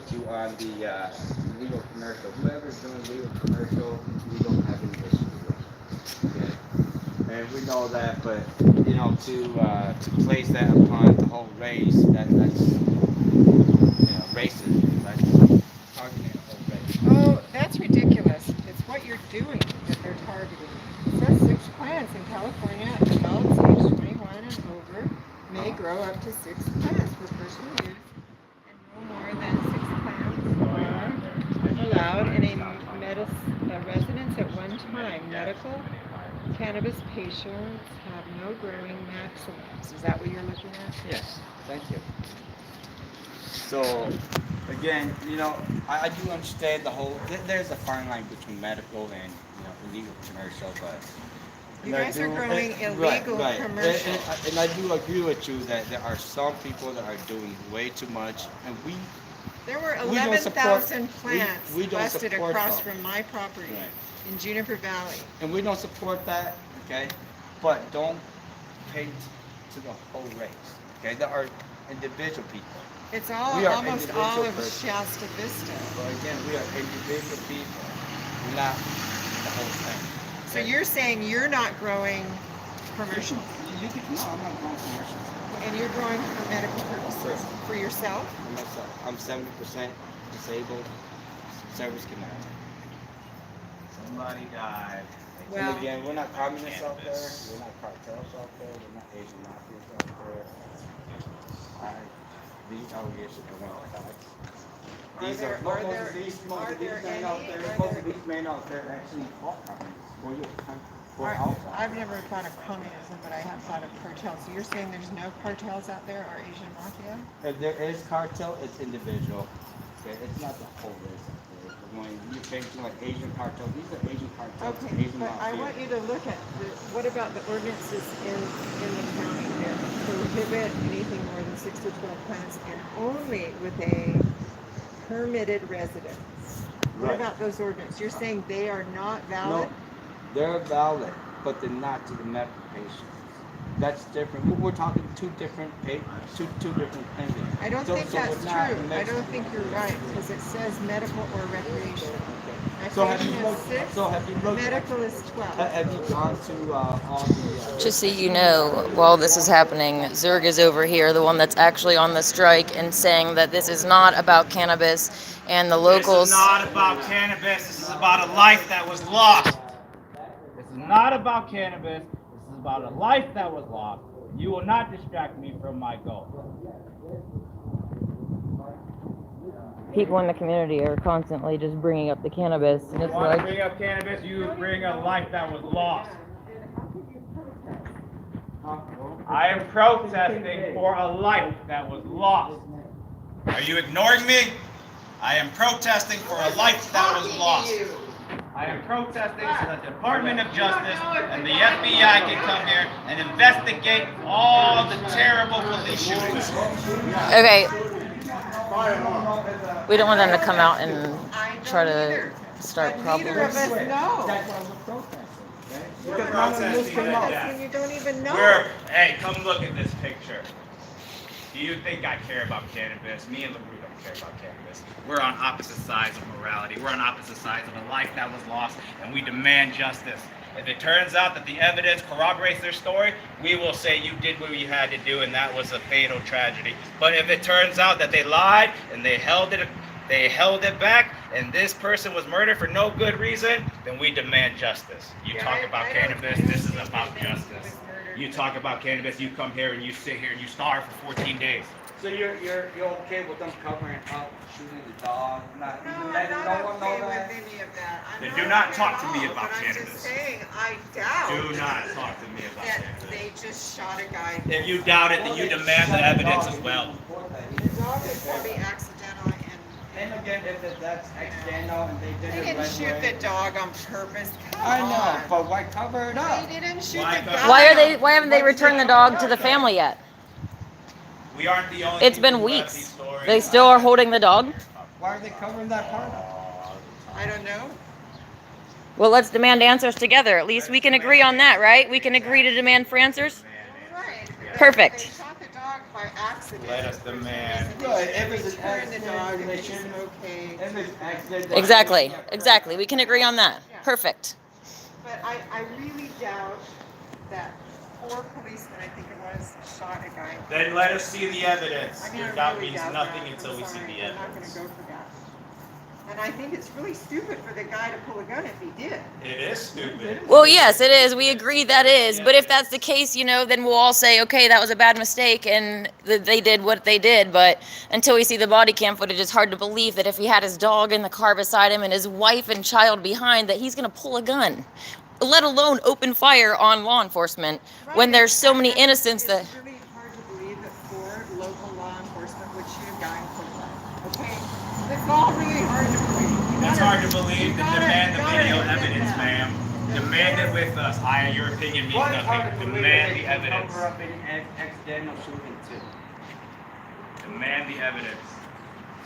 with you on the legal commercial. Whoever's doing legal commercial, we don't have any issues with. Okay, and we know that, but to place that upon the whole race, that's racism. That's targeting the whole race. Oh, that's ridiculous. It's what you're doing that they're targeting. It says 6 plants in California. Adults age 21 and over may grow up to 6 plants per personal use, and no more than 6 plants are allowed in a residence at one time. Medical cannabis patients have no growing maximums. Is that what you're looking at? Yes, thank you. So, again, I do understand the whole. There's a fine line between medical and illegal commercial, but You guys are growing illegal commercial. And I do agree with you that there are some people that are doing way too much, and There were we don't 11,000 support- plants we don't busted support across them. from my property Right. in Juniper Valley. and we don't support that, okay? But don't paint to the whole race, okay? There are individual people. It's We all are almost all individual of persons. Shasta Vista. But again, we are individual people, not the whole thing. So you're saying you're not growing commercial, No, I'm not growing commercial. and you're growing for medical purposes for yourself? For myself. I'm 70% disabled, service connected. Somebody died. Well, And again, we're not communists out there. We're not cartels out there. We're not Asian mafias out there. These allegations are not facts. These are most of these men out there. Most of these men out there actually fought communists. I've never thought of communism, but I have thought of cartels. So you're saying there's no cartels out there or Asian mafia? If there is cartel, it's individual. Okay, it's not the whole race out there. When you think like Asian cartel, these are Asian cartels. Okay, Asian but I mafia. want you to look at what about the ordinances in the county that prohibit anything more than 6 to 12 plants and only with a permitted residence? What Right. about those ordinances? You're saying they are not valid? No, they're valid, but they're not to the medical patients. That's different. We're talking two different opinions. I don't So- think so that's we're not true. I mixing. don't think you're right because it says medical or recreation. So have you Recreation is looked? 6, So have you looked? medical is 12. Have you gone to all the? Just so you know, while this is happening, Zerg is over here, the one that's actually on the strike, and saying that this is not about cannabis, and the locals. This is not about cannabis. This is about a life that was lost. This is not about cannabis. This is about a life that was lost. You will not distract me from my goal. People in the community are constantly just bringing up the cannabis, and You it's want to like, bring up cannabis, you bring a life that was lost. I am protesting for a life that was lost. Are you ignoring me? I am protesting for a life that was lost. I am protesting so the Department of Justice and the FBI can come here and investigate all the terrible police shootings. okay, we don't want them to come out and I don't try to either. start But neither of problems. us know. That's why we're protesting. Okay? We're Because none of this protesting come to up. death. And you don't even know. Hey, come look at this picture. Do you think I care about cannabis? Me and LaRue don't care about cannabis. We're on opposite sides of morality. We're on opposite sides of a life that was lost, and we demand justice. If it turns out that the evidence corroborates their story, we will say you did what you had to do, and that was a fatal tragedy. But if it turns out that they lied and they held it back, and this person was murdered for no good reason, then we demand justice. You Yeah, talk about I don't- cannabis, I don't this is think about that he justice. was murdered. You talk about cannabis, you come here and you sit here and you starve for 14 days. So you're okay with them covering up, shooting the dog, not No, even I'm letting not no one okay know with that? any of that. I'm Then do not okay talk at to me all, about but I'm cannabis. just saying, I doubt Do not talk to me about that cannabis. they just shot a guy. If you doubt it, then you demand the evidence as well. The dog is probably accidental And again, if that's accidental and they did they it didn't right shoot way. the dog on purpose. Come I know, on. but why cover it up? They didn't shoot Why the cover- guy. Why haven't they returned the dog to the family yet? We aren't the only It's people been who have weeks. these stories. They still are holding the dog? Why are they covering that part up? I don't know. Well, let's demand answers together. At least we can agree on that, right? We can agree to demand for answers? Right. Perfect. They shot the dog shot by accident. Let us for some demand. reason. They Right, should if it's an return the accident, dog and they they should shouldn't- okay. If it's accident. Exactly. We can agree on that. Yeah. Perfect. But I really doubt that 4 policemen, I think it was, shot a guy. Then let us see the evidence. I mean, Your I doubt really means doubt nothing that. until I'm we see sorry, the I'm not gonna evidence. go for that. And I think it's really stupid for the guy to pull a gun if he did. It is stupid. Well, yes, it is. We agree that is. But if that's the case, then we'll all say, okay, that was a bad mistake and they did what they did. But until we see the body cam footage, it's hard to believe that if he had his dog in the car beside him and his wife and child behind, that he's going to pull a gun, let alone open fire on law enforcement when Right, there's so and- many and innocents that... It's really hard to believe that 4 local law enforcement would shoot a guy in cold blood. Okay? It's all really hard to believe. It's hard to believe. you Then gotta- demand the you gotta video admit evidence, that. ma'am. Demand it with us. Your opinion means One part nothing. of the Demand the can evidence. cover up an accidental shooting too. Demand the evidence.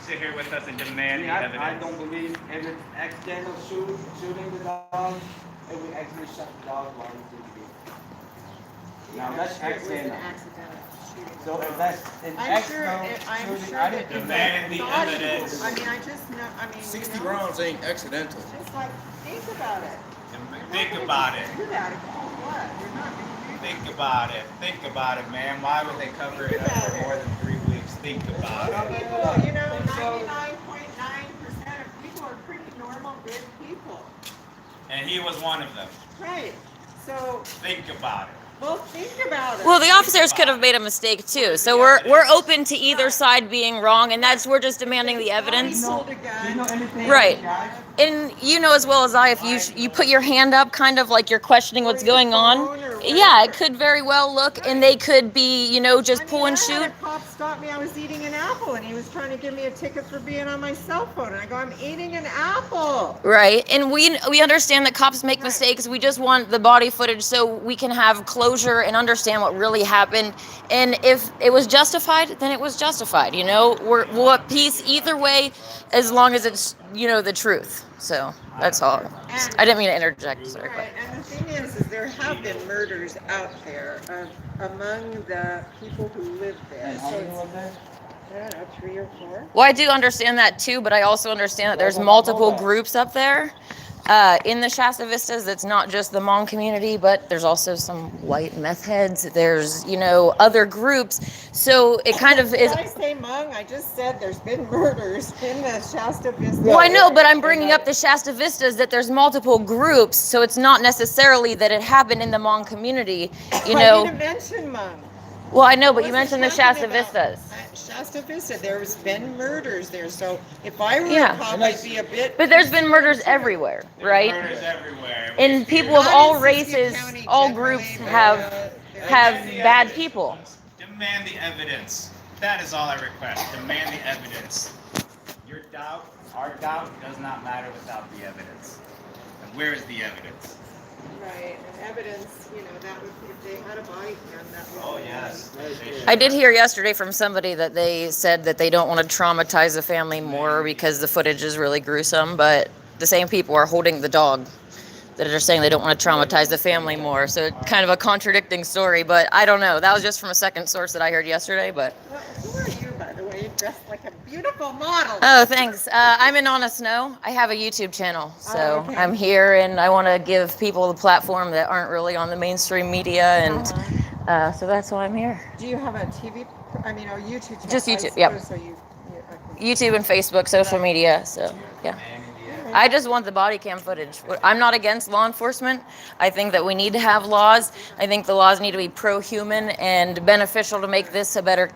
Sit here with us and demand the I evidence. don't believe if it's accidental shooting the dog, if we actually shot the dog while he's in the vehicle. Now that's It was an accidental. accidental shooting. So if that's an I'm sure, accidental I'm shooting, sure I that didn't if Demand it's the not- evidence. I mean, I just know, I mean, 60 rounds ain't accidental. Just like, think about it. Think about it. Do that in cold blood. You're not gonna do that. Think about it. Think about it, man. Why would they cover it up for more than 3 weeks? Think about it. People, 99.9% of people are pretty normal, good people. And he was one of them. Right. So, Think about it. well, think about it. Well, the officers could have made a mistake too, so we're open to either side being wrong, and we're just demanding the evidence. He pulled a gun. Do you know anything? Right. Guys? And you know as well as I, if you put your hand up, kind of like you're questioning what's going on, yeah, it could very well look, and they could be, just pull and I shoot. had a cop stop me. I was eating an apple, and he was trying to give me a ticket for being on my cell phone. And I go, I'm eating an apple. Right, and we understand that cops make mistakes. We just want the body footage so we can have closure and understand what really happened. And if it was justified, then it was justified. We're at peace either way, as long as it's the truth. So that's all. I didn't mean to interject. Sorry. Right, and the thing is there have been murders out there among the people who live there. And how So many it's, was there? I don't know, 3 or 4. Well, I do understand that too, but I also understand that there's multiple groups up there in the Shasta Vistas. That's not just the Hmong community, but there's also some white meth heads. There's, other groups. So it kind of is. Did I say Hmong? I just said there's been murders in the Shasta Vista. Well, I know, but I'm bringing up the Shasta Vistas that there's multiple groups, so it's not necessarily that it happened in the Hmong community, I didn't mention Hmong. Well, I know, but I you wasn't mentioned the talking Shasta about- Vistas. Shasta Vista, there's been murders there. So if I were Yeah. a cop, I'd be a bit. But there's been murders everywhere, right? Murders everywhere. And people of Not all in Siskiyou races, County all generally, groups but, have Demand the bad evidence. people. Demand the evidence. That is all I request. Demand the evidence. Your doubt, our doubt, does not matter without the evidence. And where is the evidence? Right, and evidence, that would, if they had a body cam, that would. Oh, yes. I did hear yesterday from somebody that they said that they don't want to traumatize the family more because the footage is really gruesome, but the same people are holding the dog that are saying they don't want to traumatize the family more. So kind of a contradicting story, but I don't know. That was just from a second source that I heard yesterday, but... Well, who are you, by the way? You're dressed like a beautiful model. Oh, thanks. I'm in Honest Snow. I have a YouTube channel, so okay. I'm here and I want to give people the platform that aren't really on the mainstream media, and so that's why I'm here. Do you have a TV, or YouTube channel? Just I YouTube, yep. suppose, So you okay. YouTube and Facebook, social media, so yeah. I just want the body cam footage. I'm not against law enforcement. I think that we need to have laws. I think the laws need to be pro-human and beneficial to make this a better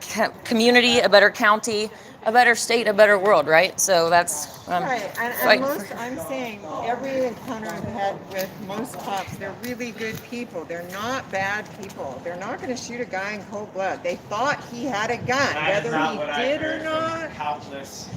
community, a better county, a better state, a better world, right? So that's Right, and fighting most, for. I'm saying, every encounter I've had with most cops, they're really good people. They're not bad people. They're not going to shoot a guy in cold blood. They thought he had a gun, That is whether not he what I did or heard from not. Countless.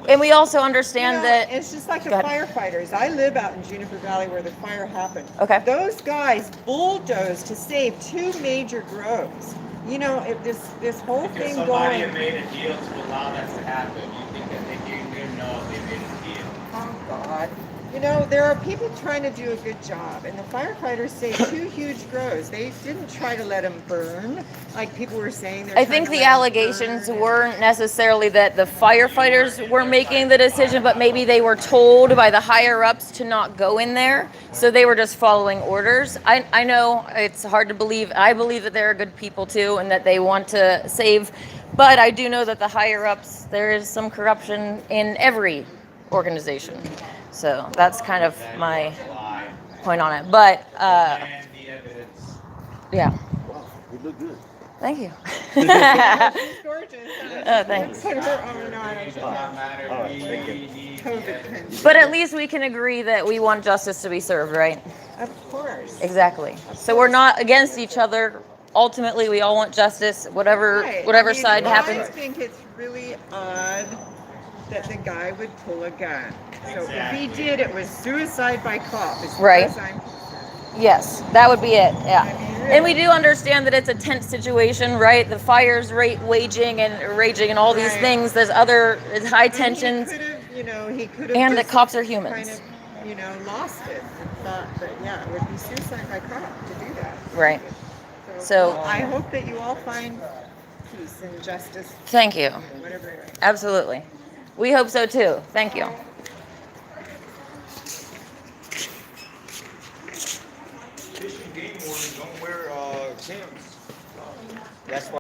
And we also understand that... It's just like the Go firefighters. I live out in Juniper Valley where the fire happened. Okay. Those guys bulldozed to save 2 major groves. If this whole If thing somebody going. had made a deal to allow that to happen, you think that they didn't know they made a deal? Oh God. You know, there are people trying to do a good job, and the firefighters say 2 huge grows. They didn't try to let them burn, like people were saying. They're I trying think to the let 'em allegations burn and- weren't necessarily that the firefighters were making the decision, but maybe they were told by the higher ups to not go in there. So they were just following orders. I know it's hard to believe. I believe that there are good people too and that they want to save. But I do know that the higher ups, there is some corruption in every organization. So that's kind of my point on it. But And the evidence. yeah, Wow, you look good. thank you. She's gorgeous. Oh, thanks. Put her on It does not matter. All right, We thank you. need the COVID evidence. thing. But at least we can agree that we want justice to be served, right? Of course. Exactly. So we're not against each other. Ultimately, we all want justice, whatever Right. whatever I mean, side I happens. think it's really odd that the guy would pull a gun. So if he did, it was suicide by cop. As far Right. as I'm concerned. Yes, that would be it. Yeah. I mean, And we really. do understand that it's a tense situation, right? The fires waging and raging and all these Right. things. There's other high And tensions. He could have, he could have. And the just cops are humans. Kind of, lost it and thought that it would be suicide by cop to do that. Right. So, So- well, I hope that you all find peace and justice, Thank you. whatever. Absolutely. We hope so too. Thank you. Fish and game wardens don't wear cams. That's why.